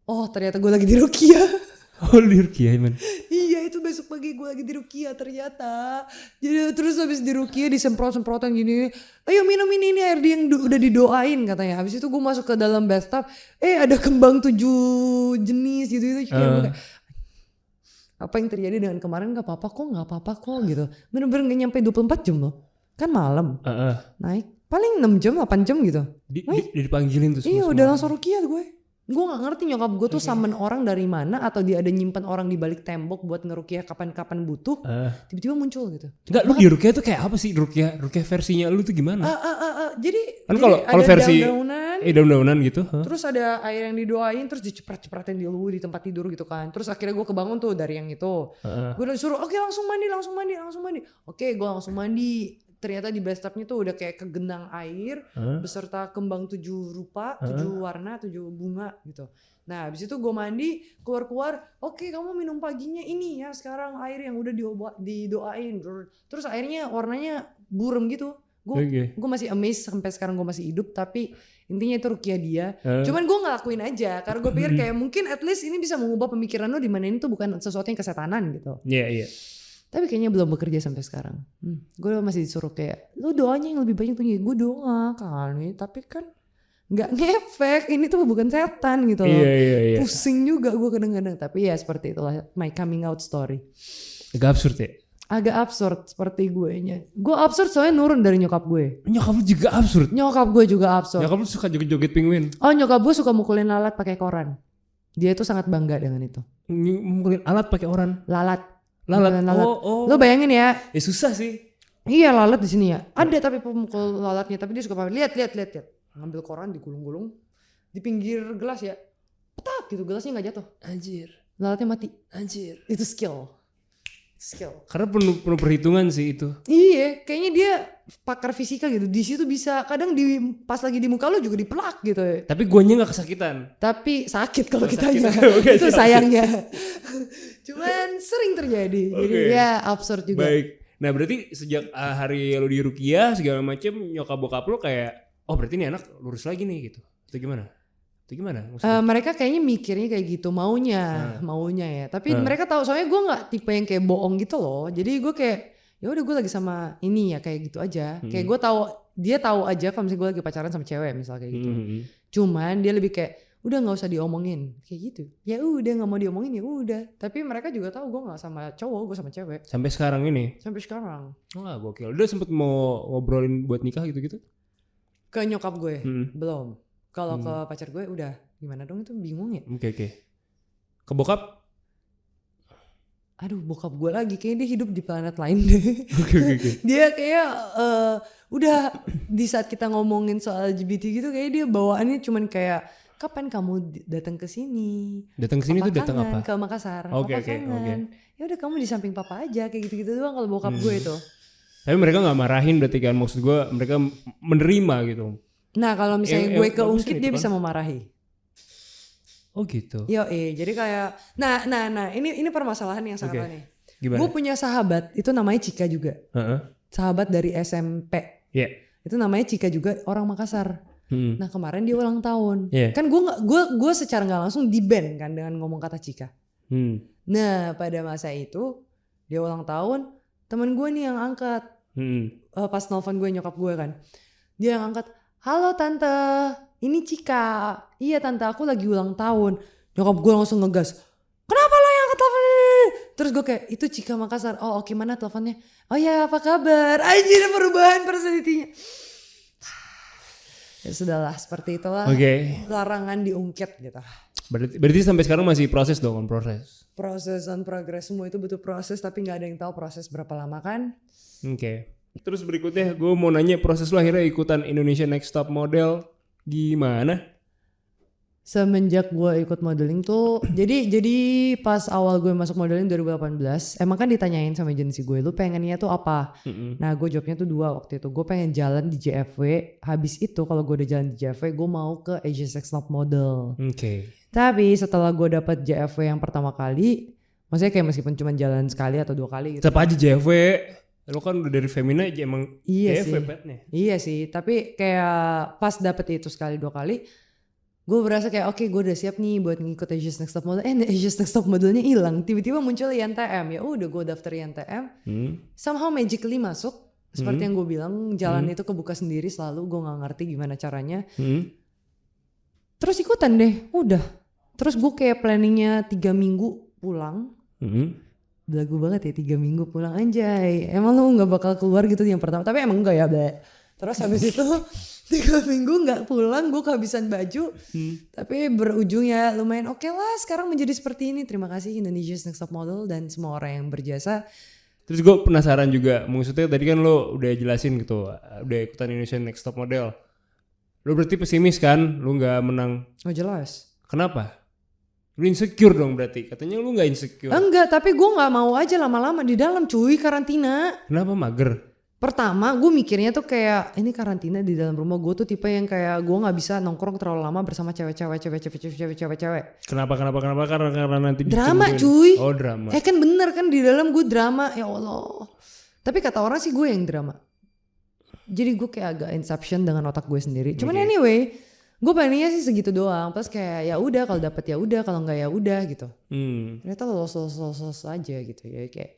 Oh ternyata gue lagi di Rukia. Oh di Rukia man. Iya itu besok pagi gue lagi di Rukia ternyata. Jadi terus habis di Rukia disemprot-semprotan gini. Ayo minum ini air yang udah didoain katanya. Habis itu gue masuk ke dalam bathtub. Ada kembang 7 jenis gitu. Kayak apa yang terjadi dengan kemarin gak apa-apa kok gitu. Bener-bener gak nyampe 24 jam loh. Kan malam. Naik. Paling 6 jam 8 jam gitu. Dipanggilin tuh semua. Iya udah langsung Rukia gue. Gue gak ngerti nyokap gue tuh summon orang dari mana, atau dia ada nyimpen orang di balik tembok buat ngerukiah kapan-kapan butuh. Tiba-tiba muncul gitu. Enggak, lu di Rukia tuh kayak apa sih? Rukia versinya lu tuh gimana? Jadi kan kalau versi daun-daunan gitu. Terus ada air yang didoain, terus diceprat-cepratin di lu di tempat tidur gitu kan. Terus akhirnya gue kebangun tuh dari yang itu. Gue udah suruh oke langsung mandi. Oke gue langsung mandi. Ternyata di bathtubnya tuh udah kayak kegenang air beserta kembang 7 rupa, 7 warna, 7 bunga gitu. Nah habis itu gue mandi, keluar, oke kamu minum paginya ini ya sekarang air yang udah didoain. Terus airnya warnanya burem gitu. Gue masih amazed sampai sekarang gue masih hidup, tapi intinya itu rukiah dia. Cuman gue ngelakuin aja karena gue pikir kayak mungkin at least ini bisa mengubah pemikiran lo, dimana ini tuh bukan sesuatu yang kesetanan gitu. Iya. Tapi kayaknya belum bekerja sampai sekarang. Gue masih disuruh kayak, lu doanya yang lebih banyak tuh. Gue doa kali, tapi kan gak ngefek. Ini tuh bukan setan gitu loh. Iya. Pusing juga gue kadang-kadang. Tapi ya seperti itulah my coming out story. Agak absurd ya? Agak absurd seperti gue nya. Gue absurd soalnya nurun dari nyokap gue. Nyokap lu juga absurd? Nyokap gue juga absurd. Nyokap lu suka joget-joget penguin? Oh nyokap gue suka mukulin lalat pakai koran. Dia itu sangat bangga dengan itu. Mukulin alat pakai koran? Lalat. Oh. Lo bayangin ya. Susah sih. Iya lalat di sini ya. Ada tapi pemukul lalatnya, tapi dia suka lihat. Ngambil koran digulung-gulung di pinggir gelas ya. Petak gitu, gelasnya enggak jatuh. Anjir. Lalatnya mati. Anjir. Itu skill. Karena penuh perhitungan sih itu. Iya, kayaknya dia pakar fisika gitu. Di situ bisa kadang pas lagi di muka lo juga dipelak gitu. Tapi guanya nggak kesakitan. Tapi sakit kalau kitanya. Itu sayangnya. Cuman sering terjadi. Jadi ya absurd juga. Baik. Nah berarti sejak hari lo di Rukia segala macem, nyokap bokap lo kayak, oh berarti ini anak lurus lagi nih gitu. Itu gimana? Mereka kayaknya mikirnya kayak gitu, maunya ya. Tapi mereka tahu, soalnya gue nggak tipe yang kayak bohong gitu loh. Jadi gue kayak ya udah gue lagi sama ini ya, kayak gitu aja. Kayak gue tahu, dia tahu aja kalau misalnya gue lagi pacaran sama cewek misalnya kayak gitu. Cuman dia lebih kayak udah nggak usah diomongin kayak gitu. Ya udah nggak mau diomongin ya udah. Tapi mereka juga tahu gue nggak sama cowok, gue sama cewek. Sampai sekarang ini? Sampai sekarang. Wah gokil. Udah sempet mau ngobrolin buat nikah gitu-gitu? Ke nyokap gue belum. Kalau ke pacar gue udah, gimana dong itu bingung ya. Oke. Ke bokap? Aduh bokap gue lagi, kayaknya dia hidup di planet lain deh. Oke. Dia kayak udah di saat kita ngomongin soal LGBT gitu, kayak dia bawaannya cuman kayak kapan kamu datang ke sini? Datang ke sini tuh datang apa? Ke Makassar. Oke. Ya udah kamu di samping papa aja, kayak gitu-gitu doang kalau bokap gue itu. Tapi mereka nggak marahin berarti kan, maksud gue mereka menerima gitu. Nah kalau misalnya gue keungkit dia bisa memarahi. Oh gitu. Jadi kayak nah ini permasalahan yang salah nih. Gimana? Gue punya sahabat itu namanya Cika juga. Sahabat dari SMP. Itu namanya Cika juga, orang Makassar. Nah kemarin dia ulang tahun. Kan gue secara nggak langsung di-ban kan dengan ngomong kata Cika. Nah pada masa itu dia ulang tahun, temen gue nih yang angkat. Pas nelfon gue nyokap gue kan, dia yang angkat. Halo tante, ini Cika. Iya tante, aku lagi ulang tahun. Nyokap gue langsung ngegas. Kenapa lo yang angkat telepon ini? Terus gue kayak itu Cika Makassar. Oh oke, mana teleponnya? Oh ya apa kabar? Anjir perubahan personality-nya. Ya sudahlah, seperti itulah. Larangan diungkit gitu. Berarti sampai sekarang masih proses dong, Proses on progress, semua itu butuh proses, tapi nggak ada yang tahu proses berapa lama kan. Terus berikutnya gue mau nanya, proses lo akhirnya ikutan Indonesia Next Top Model gimana? Semenjak gue ikut modeling tuh, jadi pas awal gue masuk modeling 2018, emang kan ditanyain sama agensi gue, lu pengennya tuh apa? Nah gue jawabnya tuh 2 waktu itu, gue pengen jalan di JFW, habis itu kalau gue udah jalan di JFW, gue mau ke Asia's Next Top Model. Tapi setelah gue dapet JFW yang pertama kali, maksudnya kayak meskipun cuma jalan sekali atau 2 kali gitu. Tetap aja JFW, lo kan udah dari Femina aja emang JFW petnya. Iya sih, tapi kayak pas dapet itu sekali 2 kali, gue berasa kayak oke, gue udah siap nih buat ngikut Asia's Next Top Model. Asia's Next Top Modelnya hilang, tiba-tiba muncul INTM. Ya udah gue daftar INTM, somehow magically masuk. Seperti yang gue bilang, jalan itu kebuka sendiri selalu, gue gak ngerti gimana caranya. Terus ikutan deh, udah. Terus gue kayak planningnya 3 minggu pulang. Belagu banget ya 3 minggu pulang, anjay. Emang lu gak bakal keluar gitu yang pertama, tapi emang enggak ya Be. Terus habis itu 3 minggu gak pulang, gue kehabisan baju. Tapi berujung ya lumayan oke lah, sekarang menjadi seperti ini. Terima kasih Indonesia's Next Top Model dan semua orang yang berjasa. Terus gue penasaran juga, maksudnya tadi kan lo udah jelasin gitu, udah ikutan Indonesia Next Top Model. Lo berarti pesimis kan, lo gak menang? Oh jelas. Kenapa? Lo insecure dong berarti, katanya lo gak insecure. Enggak, tapi gue gak mau aja lama-lama di dalam cuy, karantina. Kenapa mager? Pertama gue mikirnya tuh kayak ini karantina di dalam rumah, gue tuh tipe yang kayak gue nggak bisa nongkrong terlalu lama bersama cewek-cewek. Kenapa? Karena nanti drama cuy. Oh drama. Kan bener kan di dalam gue drama, ya Allah. Tapi kata orang sih gue yang drama. Jadi gue kayak agak inception dengan otak gue sendiri. Cuman anyway, gue pengennya sih segitu doang. Plus kayak ya udah kalau dapet ya udah, kalau nggak ya udah gitu. Ternyata lolos aja gitu ya kayak.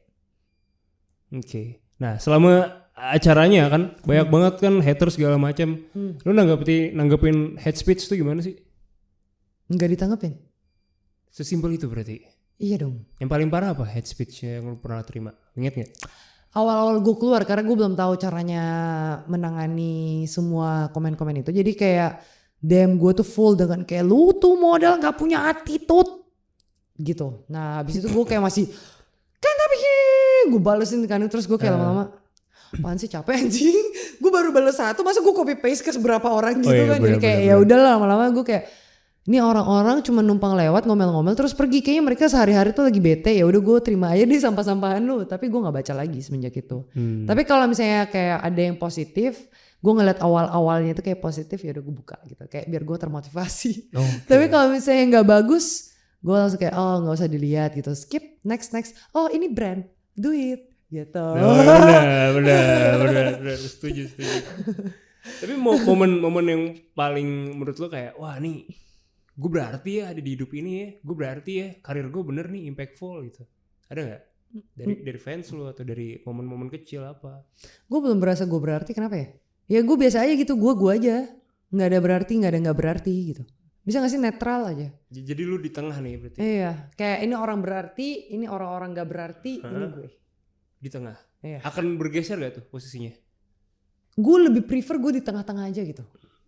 Nah selama acaranya kan banyak banget kan haters segala macam. Lu nanggepin hate speech tuh gimana sih? Nggak ditanggepin. Sesimpel itu berarti? Iya dong. Yang paling parah apa hate speech yang lu pernah terima? Ingat gak? Awal-awal gue keluar karena gue belum tahu caranya menangani semua komen-komen itu. Jadi kayak DM gue tuh full dengan kayak lu tuh modal gak punya attitude gitu. Nah habis itu gue kayak masih kan tapi gue balesin kan, terus gue kayak lama-lama apaan sih, capek anjing. Gue baru balas 1, masa gue copy paste ke beberapa orang gitu kan. Jadi kayak ya udahlah, lama-lama gue kayak ini orang-orang cuma numpang lewat ngomel-ngomel terus pergi, kayaknya mereka sehari-hari tuh lagi bete, ya udah gue terima aja deh sampah-sampahan lu. Tapi gue nggak baca lagi semenjak itu. Tapi kalau misalnya kayak ada yang positif, gue ngeliat awal-awalnya itu kayak positif, ya udah gue buka gitu, kayak biar gue termotivasi. Tapi kalau misalnya nggak bagus, gue langsung kayak oh nggak usah dilihat gitu, skip, next. Oh ini brand, do it gitu. Benar, setuju. Tapi momen yang paling menurut lo kayak wah nih gue berarti ya ada di hidup ini ya, gue berarti ya karir gue bener nih impactful gitu, ada nggak dari fans lo atau dari momen-momen kecil apa? Gue belum berasa gue berarti, kenapa ya? Ya gue biasa aja gitu, gue aja, nggak ada berarti, nggak ada nggak berarti gitu. Bisa gak sih netral aja? Jadi lu di tengah nih berarti? Iya, kayak ini orang berarti, ini orang-orang gak berarti, ini gue. Di tengah? Iya. Akan bergeser gak tuh posisinya? Gue lebih prefer gue di tengah-tengah aja gitu.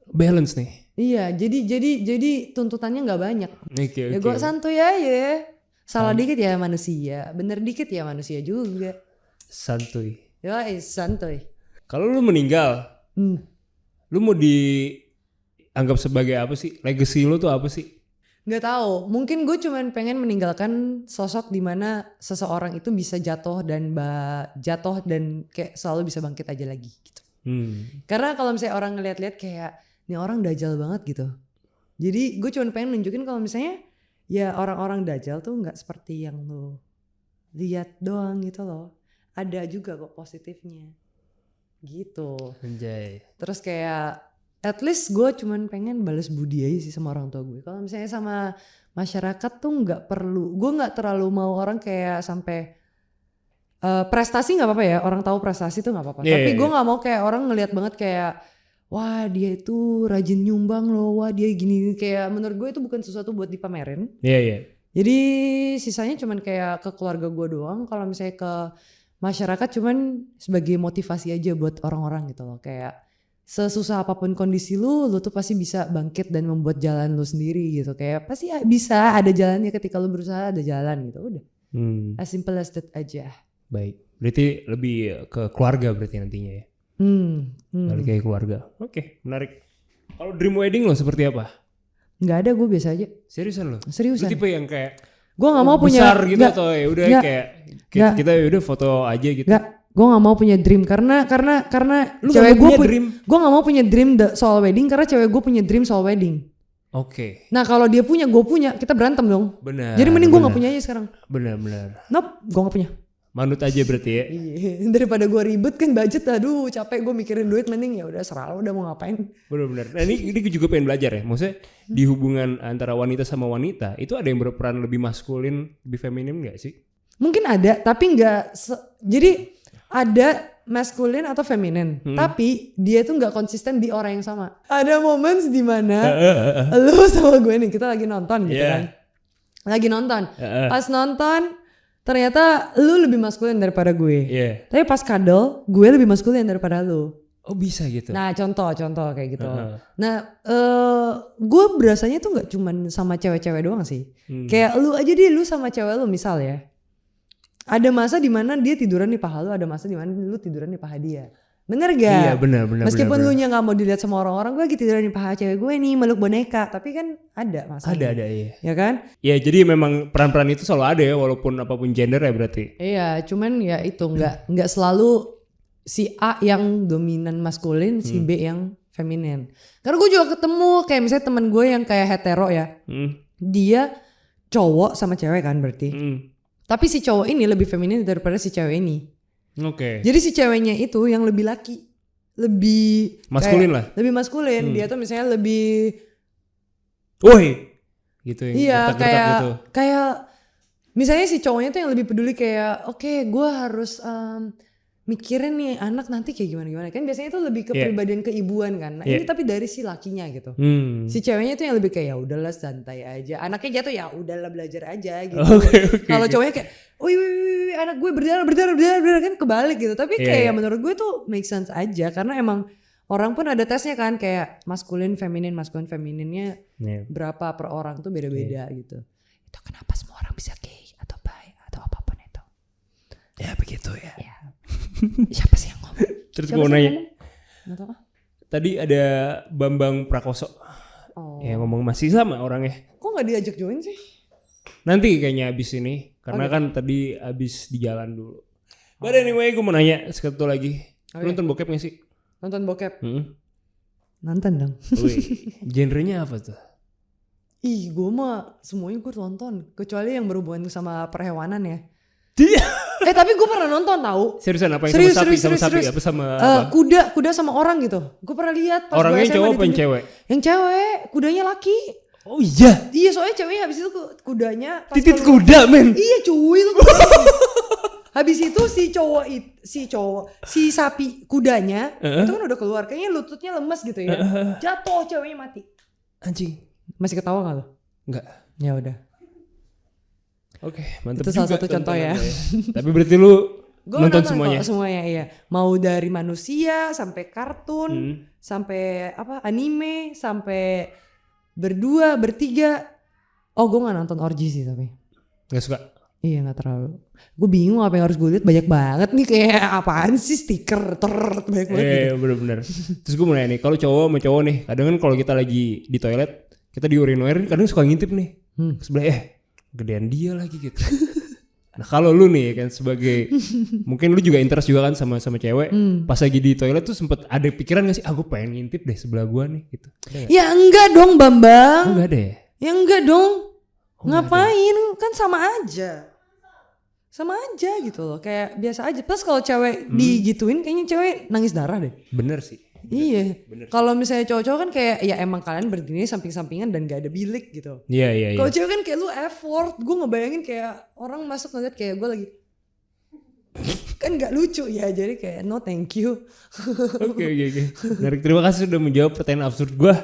Balance nih? Iya, jadi tuntutannya gak banyak. Okay. Ya gue santuy aja. Salah dikit ya manusia, bener dikit ya manusia juga. Santuy? Ya santuy. Kalau lu meninggal, lu mau anggap sebagai apa sih? Legacy lo tuh apa sih? Gak tahu. Mungkin gue cuman pengen meninggalkan sosok di mana seseorang itu bisa jatuh dan kayak selalu bisa bangkit aja lagi gitu. Karena kalau misalnya orang ngeliat-liat kayak ini orang dajal banget gitu. Jadi gue cuman pengen nunjukin kalau misalnya ya orang-orang dajal tuh gak seperti yang lo lihat doang gitu loh. Ada juga kok positifnya. Gitu. Anjay. Terus kayak at least gue cuman pengen balas budi aja sih sama orang tua gue. Kalau misalnya sama masyarakat tuh nggak perlu, gue nggak terlalu mau orang kayak sampai prestasi nggak apa-apa ya, orang tahu prestasi tuh nggak apa-apa. Tapi gue nggak mau kayak orang ngelihat banget kayak wah dia itu rajin nyumbang loh, wah dia gini, kayak menurut gue itu bukan sesuatu buat dipamerin. Iya. Jadi sisanya cuman kayak ke keluarga gue doang. Kalau misalnya ke masyarakat cuman sebagai motivasi aja buat orang-orang gitu loh. Kayak sesusah apapun kondisi lu tuh pasti bisa bangkit dan membuat jalan lu sendiri gitu. Kayak pasti bisa ada jalannya ketika lu berusaha, ada jalan gitu. Udah. As simple as that aja. Baik. Berarti lebih ke keluarga berarti nantinya ya. Balik kayak keluarga. Oke, menarik. Kalau dream wedding lo seperti apa? Nggak ada, gue biasa aja. Seriusan lo? Seriusan. Lu tipe yang kayak gue nggak mau punya besar gitu atau ya udah kayak kita udah foto aja gitu. Gue gak mau punya dream karena lu cewek gue gak mau punya dream soal wedding karena cewek gue punya dream soal wedding. Oke. Nah kalau dia punya, gue punya, kita berantem dong. Benar. Jadi mending gue gak punya aja sekarang. Benar. Nope, gue gak punya. Manut aja berarti ya. Iya. Daripada gue ribet kan budget, aduh capek gue mikirin duit, mending ya udah serah lo udah mau ngapain. Benar. Nah ini juga pengen belajar ya. Maksudnya di hubungan antara wanita sama wanita itu ada yang berperan lebih maskulin, lebih feminim gak sih? Mungkin ada, tapi gak jadi ada maskulin atau feminin, tapi dia tuh nggak konsisten di orang yang sama. Ada moments di mana lu sama gue nih kita lagi nonton gitu kan, lagi nonton. Pas nonton ternyata lu lebih maskulin daripada gue, tapi pas cuddle gue lebih maskulin daripada lu. Oh bisa gitu. Nah contoh kayak gitu. Nah gue berasanya tuh nggak cuman sama cewek-cewek doang sih. Kayak lu aja deh, lu sama cewek lu misal ya. Ada masa di mana dia tiduran di paha lu, ada masa di mana lu tiduran di paha dia. Bener gak? Iya bener. Meskipun lu nya gak mau dilihat sama orang-orang, gue lagi tiduran di paha cewek gue nih, meluk boneka. Tapi kan ada masanya. Ada iya. Ya kan? Ya jadi memang peran-peran itu selalu ada ya, walaupun apapun gender ya berarti. Iya, cuman ya itu nggak selalu si A yang dominan maskulin, si B yang feminin. Karena gue juga ketemu kayak misalnya temen gue yang kayak hetero ya. Dia cowok sama cewek kan berarti. Tapi si cowok ini lebih feminin daripada si cewek ini. Oke. Jadi si ceweknya itu yang lebih laki, lebih maskulin lah. Lebih maskulin. Dia tuh misalnya lebih, woi, gitu ya. Iya kayak misalnya si cowoknya tuh yang lebih peduli kayak, oke, gue harus mikirin nih anak nanti kayak gimana kan biasanya itu lebih ke kepribadian keibuan kan. Nah ini tapi dari si lakinya gitu. Si ceweknya tuh yang lebih kayak ya udahlah santai aja. Anaknya jatuh ya udahlah belajar aja gitu. Kalau cowoknya kayak, wih anak gue berdarah kan kebalik gitu. Tapi kayak menurut gue tuh make sense aja karena emang orang pun ada tesnya kan kayak maskulin femininnya berapa per orang tuh beda-beda gitu. Itu kenapa semua orang bisa gay atau bi atau apapun itu. Ya begitu ya. Siapa sih yang ngomong? Terus gue mau nanya. Tadi ada Bambang Prakoso. Ya ngomong masih sama orangnya. Kok gak diajak join sih? Nanti kayaknya abis ini. Karena kan tadi abis di jalan dulu. But anyway gue mau nanya satu lagi. Nonton bokep gak sih? Nonton bokep? Nonton dong. Genrenya apa tuh? Ih gue mah semuanya gue tonton. Kecuali yang berhubungan sama perhewanan ya. Tapi gue pernah nonton tahu. Seriusan apa yang sama sapi apa sama apa? Kuda sama orang gitu. Gue pernah lihat pas orangnya cowok apa yang cewek? Yang cewek, kudanya laki. Oh iya. Iya soalnya ceweknya habis itu kudanya titit kuda men. Iya cuy itu. Habis itu si sapi kudanya itu kan udah keluar, kayaknya lututnya lemes gitu ya. Jatuh, ceweknya mati. Anjing. Masih ketawa gak lo? Enggak. Ya udah. Oke, mantap. Itu salah satu contoh ya. Tapi berarti lu nonton semuanya? Semuanya iya. Mau dari manusia sampai kartun, sampai anime, sampai berdua, bertiga. Oh, gue gak nonton orgy sih tapi. Gak suka? Iya gak terlalu. Gue bingung apa yang harus gue lihat, banyak banget nih kayak apaan sih stiker banyak banget. Iya bener-bener. Terus gue mau nanya nih, kalau cowok sama cowok nih, kadang kan kalau kita lagi di toilet, kita diurin-urin, kadang suka ngintip nih. Sebelah gedean dia lagi gitu. Nah kalau lu nih kan sebagai mungkin lu juga interest juga kan sama cewek, pas lagi di toilet tuh sempet ada pikiran gak sih, gue pengen ngintip deh sebelah gua nih gitu. Ya enggak dong Bambang. Enggak ada ya? Ya enggak dong. Ngapain kan sama aja gitu loh, kayak biasa aja. Plus kalau cewek digituin kayaknya cewek nangis darah deh. Bener sih. Iya. Kalau misalnya cowok-cowok kan kayak ya emang kalian berdiri samping-sampingan dan gak ada bilik gitu. Iya. Kalau cewek kan kayak lu effort. Gue ngebayangin kayak orang masuk ngeliat kayak gue lagi. Kan gak lucu ya. Jadi kayak no thank you. Oke. Menarik, terima kasih sudah menjawab pertanyaan absurd gue.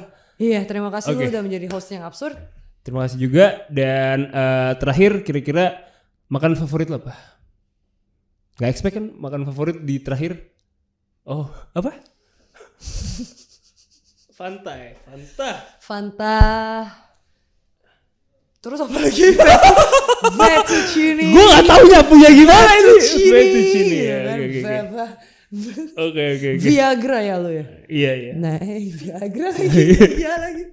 Iya terima kasih lu udah menjadi host yang absurd. Terima kasih juga. Dan terakhir kira-kira makanan favorit lo apa? Gak expect kan makanan favorit di terakhir? Oh apa? Fanta. Terus apa lagi? Fettuccine. Gue gak tau nyapunya gimana ini. Fettuccine ya. Oke. Viagra ya lo ya? Iya. Nah Viagra iya lagi.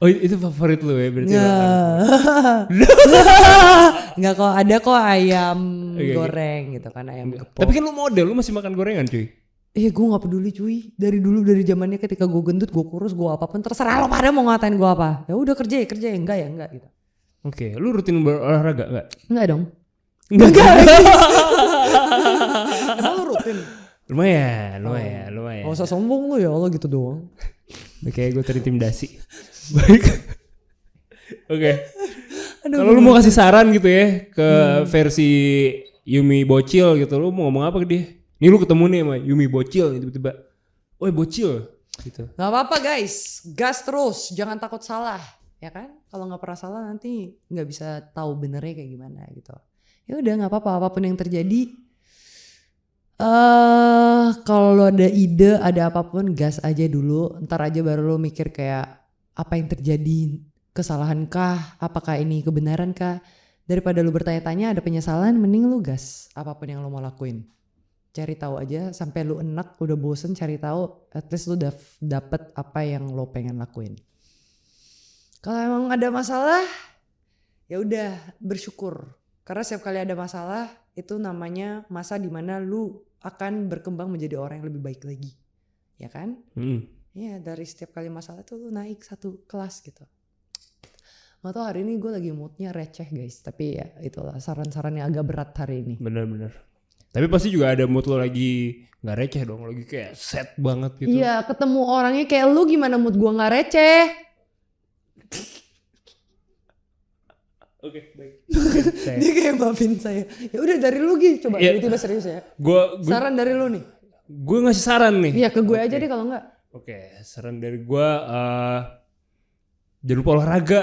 Oh itu favorit lo ya berarti? Nggak kok, ada kok ayam goreng gitu kan, ayam gepok. Tapi kan lu model, lu masih makan gorengan cuy. Gue gak peduli cuy. Dari dulu, dari zamannya ketika gue gendut, gue kurus, gue apapun terserah lo pada mau ngatain gue apa. Ya udah kerja ya, enggak gitu. Oke, lu rutin berolahraga enggak? Enggak dong. Enggak. Emang lu rutin? Lumayan. Gak usah sombong lu ya Allah gitu doang. Oke, gue terintimidasi. Baik. Oke. Kalau lu mau kasih saran gitu ya ke versi Yumi bocil gitu, lu mau ngomong apa ke dia? Nih lu ketemu nih sama Yumi bocil tiba-tiba. Woi bocil gitu. Gak apa-apa guys, gas terus, jangan takut salah, ya kan? Kalau nggak pernah salah nanti nggak bisa tahu benernya kayak gimana gitu. Ya udah nggak apa-apa, apapun yang terjadi. Kalau ada ide, ada apapun, gas aja dulu. Ntar aja baru lo mikir kayak apa yang terjadi, kesalahankah, apakah ini kebenarankah. Daripada lo bertanya-tanya ada penyesalan, mending lo gas apapun yang lo mau lakuin. Cari tahu aja sampai lo enak, udah bosen cari tahu, at least lo dapet apa yang lo pengen lakuin. Kalau emang ada masalah, ya udah bersyukur. Karena setiap kali ada masalah, itu namanya masa dimana lu akan berkembang menjadi orang yang lebih baik lagi. Ya kan? Ya dari setiap kali masalah tuh lu naik satu kelas gitu. Gak tau hari ini gue lagi moodnya receh guys. Tapi ya itulah saran-saran yang agak berat hari ini. Bener. Tapi pasti juga ada mood lo lagi gak receh dong. Lagi kayak sad banget gitu. Iya ketemu orangnya kayak lu gimana mood gue gak receh. Oke, baik. Dia kayak maafin saya. Ya udah dari lu Gi, coba tiba-tiba serius ya. Saran dari lu nih. Gue ngasih saran nih. Iya ke gue aja deh kalau enggak. Oke, saran dari gue jangan lupa olahraga.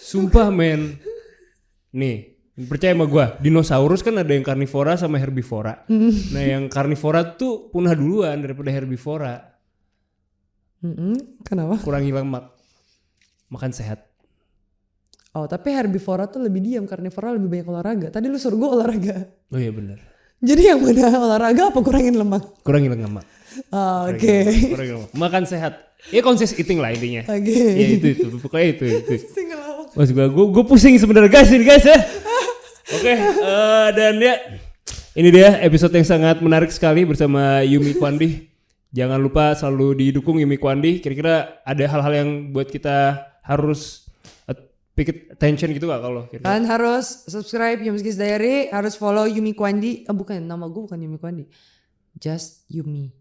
Sumpah men. Nih, percaya sama gue, dinosaurus kan ada yang karnivora sama herbivora. Nah, yang karnivora tuh punah duluan daripada herbivora. Kenapa? Kurangi lemak. Makan sehat. Oh tapi herbivora tuh lebih diam, karnivora lebih banyak olahraga. Tadi lu suruh gue olahraga. Oh iya benar. Jadi yang mana olahraga apa kurangin lemak? Kurangin lemak. Oke. Kurangin lemak. Makan sehat. Ya conscious eating lah intinya. Oke. Ya itu. Pokoknya itu. Maksud gue pusing sebenarnya guys ya. Oke. Dan ya ini dia episode yang sangat menarik sekali bersama Yumi Kwandi. Jangan lupa selalu didukung Yumi Kwandi. Kira-kira ada hal-hal yang buat kita harus pick attention gitu gak kalau kira-kira? Kalian harus subscribe Yumi's Diary, harus follow Yumi Kwandi. Bukan, nama gue bukan Yumi Kwandi. Just Yumi.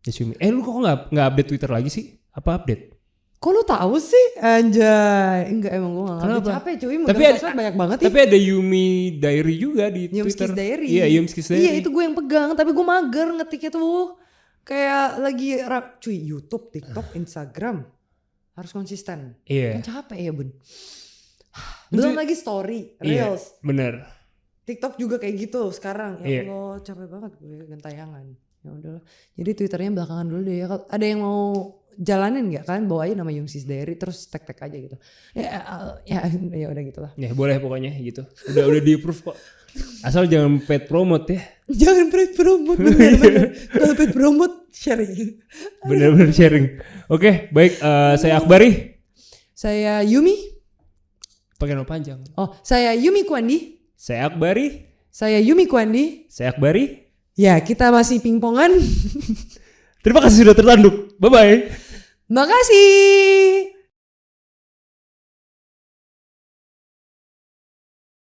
Just Yumi. Lu kok gak update Twitter lagi sih? Apa update? Kok lu tahu sih? Anjay. Enggak emang gue gak ngerti. Capek cuy, megang sosmed banyak banget Tapi ada Yumi Diary juga di Twitter. Diary. Iya, Yumi's Diary. Iya, itu gue yang pegang, tapi gue mager ngetiknya tuh. Kayak lagi cuy, YouTube, TikTok, Instagram. Harus konsisten. Iya. Kan capek ya, Bun. Belum lagi story, reels. Iya, bener. TikTok juga kayak gitu sekarang. Ya iya. Allah, capek banget gue gentayangan. Ya udahlah. Jadi Twitternya belakangan dulu deh ya. Kalau ada yang mau jalanin nggak kan? Bawa aja nama Yumi's Diary terus tag aja gitu. Ya udah gitulah. Ya boleh pokoknya gitu. Udah di approve kok. Asal jangan paid promote ya. Jangan paid promote bener. Kalau paid promote sharing. Bener sharing. Oke, baik. Saya Akbari. Saya Yumi. Pakai nama panjang. Oh, saya Yumi Kwandi. Saya Akbari. Saya Yumi Kwandi. Saya Akbari. Ya, kita masih pingpongan. Terima kasih sudah tertanduk. Bye-bye. Makasih.